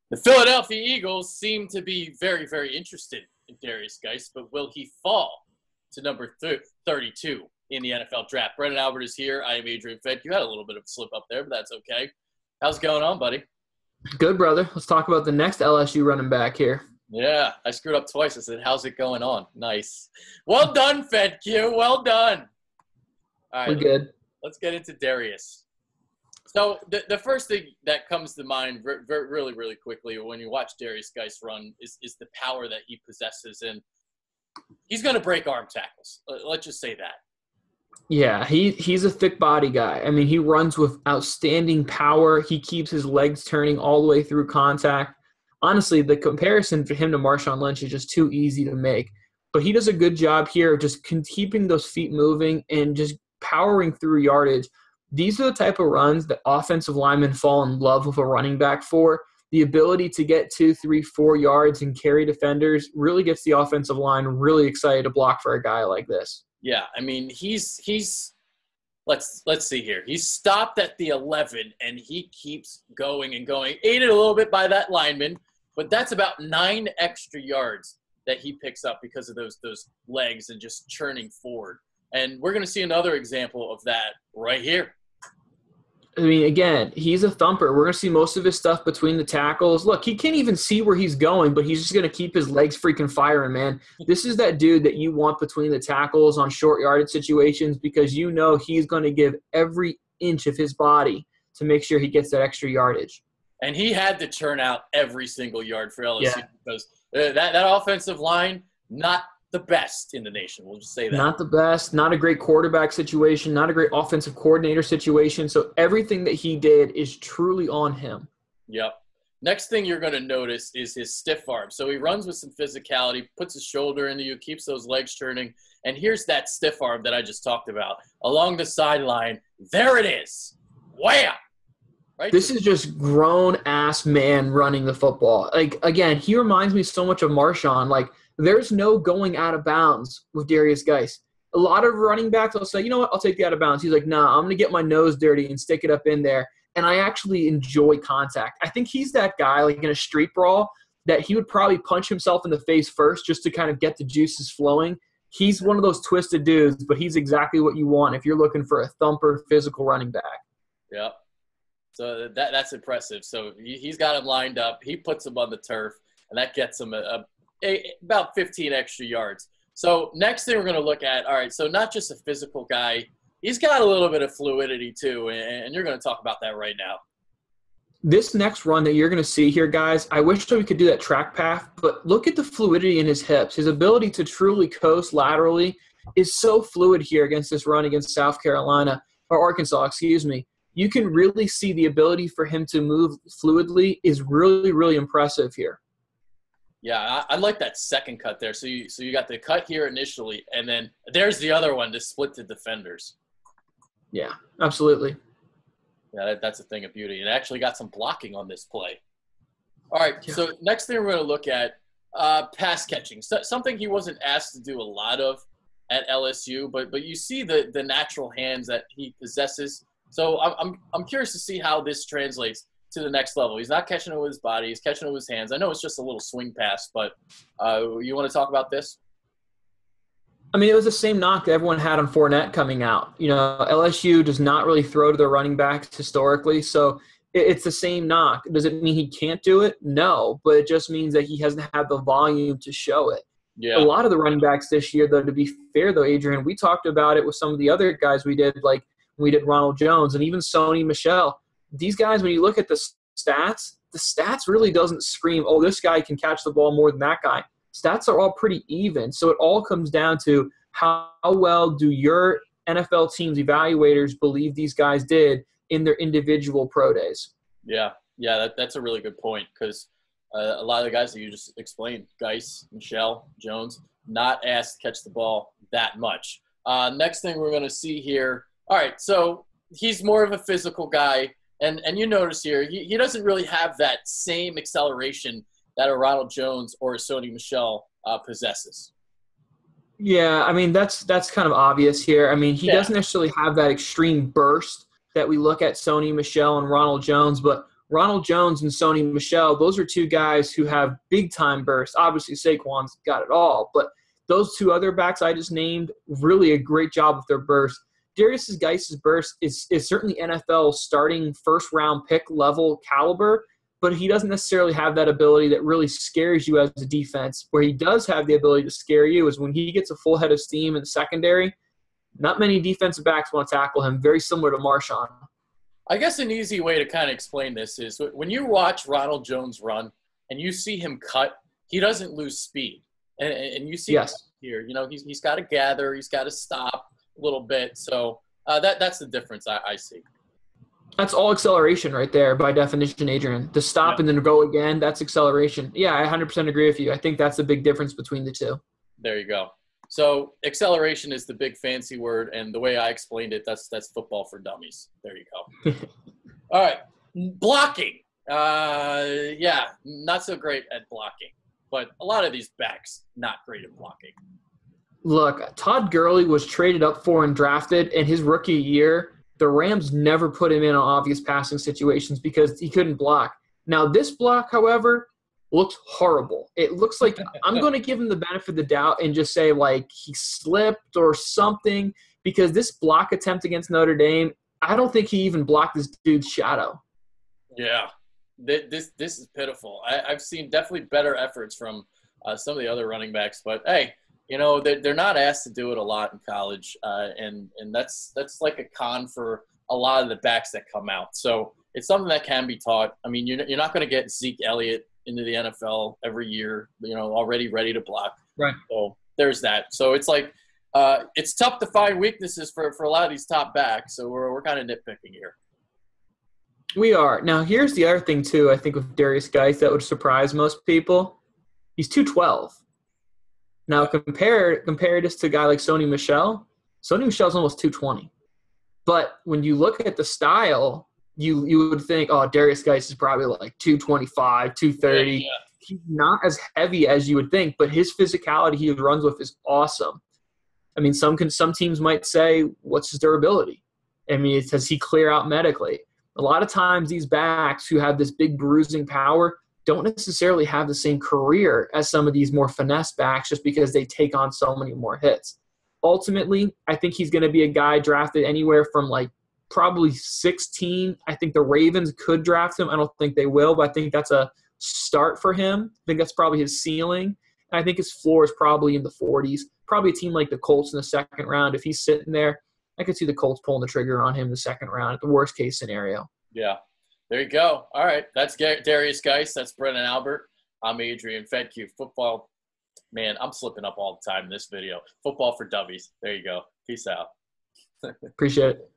The Philadelphia Eagles seem to be very, very interested in Derrius Guice, but will he fall to number 32 in the NFL draft? Brendan Albert is here. I am Adrian Fed. You had a little bit of a slip up there, but that's okay. How's it going on, buddy? Good, brother. Let's talk about the next LSU running back here. Yeah, I screwed up twice. I said, how's it going on? Nice. Well done, Fed Q. Well done. All right, we're good. Let's get into Derrius. So the first thing that comes to mind really, really quickly when you watch Derrius Guice run is the power that he possesses. And he's going to break arm tackles. Let's just say that. Yeah, he's a thick body guy. I mean, he runs with outstanding power. He keeps his legs turning all the way through contact. Honestly, the comparison for him to Marshawn Lynch is just too easy to make. But he does a good job here of just keeping those feet moving and just powering through yardage. These are the type of runs that offensive linemen fall in love with a running back for. The ability to get 2, 3, 4 yards and carry defenders really gets the offensive line really excited to block for a guy like this. Yeah, I mean, he's let's see here. He's stopped at the 11, and he keeps going and going. Aided a little bit by that lineman, but that's about 9 extra yards that he picks up because of those legs and just churning forward. And we're going to see another example of that right here. I mean, again, he's a thumper. We're going to see most of his stuff between the tackles. Look, he can't even see where he's going, but he's just going to keep his legs freaking firing, man. This is that dude that you want between the tackles on short yardage situations because you know he's going to give every inch of his body to make sure he gets that extra yardage. And he had to churn out every single yard for LSU because that offensive line, not the best in the nation. We'll just say that. Not the best, not a great quarterback situation, not a great offensive coordinator situation. So everything that he did is truly on him. Yep. Next thing you're going to notice is his stiff arm. So he runs with some physicality, puts his shoulder into you, keeps those legs turning. And here's that stiff arm that I just talked about. Along the sideline, there it is. Wham! Right? This is just grown-ass man running the football. Like, again, he reminds me so much of Marshawn. Like, there's no going out of bounds with Derrius Guice. A lot of running backs will say, you know what, I'll take the out of bounds. He's like, nah, I'm going to get my nose dirty and stick it up in there. And I actually enjoy contact. I think he's that guy, like in a street brawl, that he would probably punch himself in the face first just to kind of get the juices flowing. He's one of those twisted dudes, but he's exactly what you want if you're looking for a thumper, physical running back. Yep. So that's impressive. So he's got him lined up. He puts him on the turf, and that gets him about 15 extra yards. So next thing we're going to look at, all right, so not just a physical guy, he's got a little bit of fluidity too, and you're going to talk about that right now. This next run that you're going to see here, guys, I wish that we could do that track path, but look at the fluidity in his hips. His ability to truly coast laterally is so fluid here against this run against South Carolina, or Arkansas, excuse me. You can really see the ability for him to move fluidly is really, really impressive here. Yeah, I like that second cut there. So you got the cut here initially, and then there's the other one to split the defenders. Yeah, absolutely. Yeah, that's a thing of beauty. It actually got some blocking on this play. All right, so next thing we're going to look at, pass catching. So, something he wasn't asked to do a lot of at LSU, but you see the natural hands that he possesses. So I'm curious to see how this translates to the next level. He's not catching it with his body. He's catching it with his hands. I know it's just a little swing pass, but you want to talk about this? I mean, it was the same knock that everyone had on Fournette coming out. You know, LSU does not really throw to their running backs historically, so it's the same knock. Does it mean he can't do it? No, but it just means that he hasn't had the volume to show it. Yeah. A lot of the running backs this year, though, to be fair, though, Adrian, we talked about it with some of the other guys we did, like we did Ronald Jones and even Sony Michel. These guys, when you look at the stats really doesn't scream, oh, this guy can catch the ball more than that guy. Stats are all pretty even. So it all comes down to how well do your NFL team's evaluators believe these guys did in their individual pro days. Yeah, that's a really good point because a lot of the guys that you just explained, Guice, Michel, Jones, not asked to catch the ball that much. Next thing we're going to see here, all right, so he's more of a physical guy. And you notice here, he doesn't really have that same acceleration that a Ronald Jones or a Sony Michel possesses. Yeah, I mean, that's kind of obvious here. I mean, he doesn't necessarily have that extreme burst that we look at Sony Michel and Ronald Jones, but Ronald Jones and Sony Michel, those are two guys who have big-time bursts. Obviously, Saquon's got it all, but those two other backs I just named, really a great job with their burst. Derrius Guice's burst is certainly NFL starting first-round pick level caliber, but he doesn't necessarily have that ability that really scares you as a defense. Where he does have the ability to scare you is when he gets a full head of steam in the secondary. Not many defensive backs want to tackle him, very similar to Marshawn. I guess an easy way to kind of explain this is when you watch Ronald Jones run and you see him cut, he doesn't lose speed. And you see here, you know, he's got to gather, he's got to stop a little bit. So that's the difference I see. That's all acceleration right there by definition, Adrian. To stop and then go again, that's acceleration. Yeah, I 100% agree with you. I think that's the big difference between the two. There you go. So acceleration is the big fancy word, and the way I explained it, that's football for dummies. There you go. All right, blocking. Yeah, not so great at blocking, but a lot of these backs not great at blocking. Look, Todd Gurley was traded up for and drafted, and his rookie year, the Rams never put him in on obvious passing situations because he couldn't block. Now this block, however, looks horrible. It looks like I'm going to give him the benefit of the doubt and just say, like, he slipped or something, because this block attempt against Notre Dame, I don't think he even blocked this dude's shadow. Yeah, this is pitiful. I've seen definitely better efforts from some of the other running backs, but hey, you know, they're not asked to do it a lot in college, and that's like a con for a lot of the backs that come out. So it's something that can be taught. I mean, you're not going to get Zeke Elliott into the NFL every year, you know, already ready to block. Right. So there's that. So it's like it's tough to find weaknesses for a lot of these top backs. So we're kind of nitpicking here. We are. Now, here's the other thing, too, I think, with Derrius Guice that would surprise most people. He's 212. Now, compare this to a guy like Sony Michel. Sony Michel's almost 220. But when you look at the style, you would think, oh, Derrius Guice is probably like 225, 230. Yeah. He's not as heavy as you would think, but his physicality he runs with is awesome. I mean, some teams might say, what's his durability? I mean, does he clear out medically? A lot of times these backs who have this big bruising power don't necessarily have the same career as some of these more finesse backs just because they take on so many more hits. Ultimately, I think he's going to be a guy drafted anywhere from like probably 16. I think the Ravens could draft him. I don't think they will, but I think that's a start for him. I think that's probably his ceiling. And I think his floor is probably in the 40s. Probably a team like the Colts in the second round. If he's sitting there, I could see the Colts pulling the trigger on him in the second round at the worst case scenario. Yeah. There you go. All right. That's Derrius Guice. That's Brennan Albert. I'm Adrian Fedke. Football. Man, I'm slipping up all the time in this video. Football for dummies. There you go. Peace out. Appreciate it.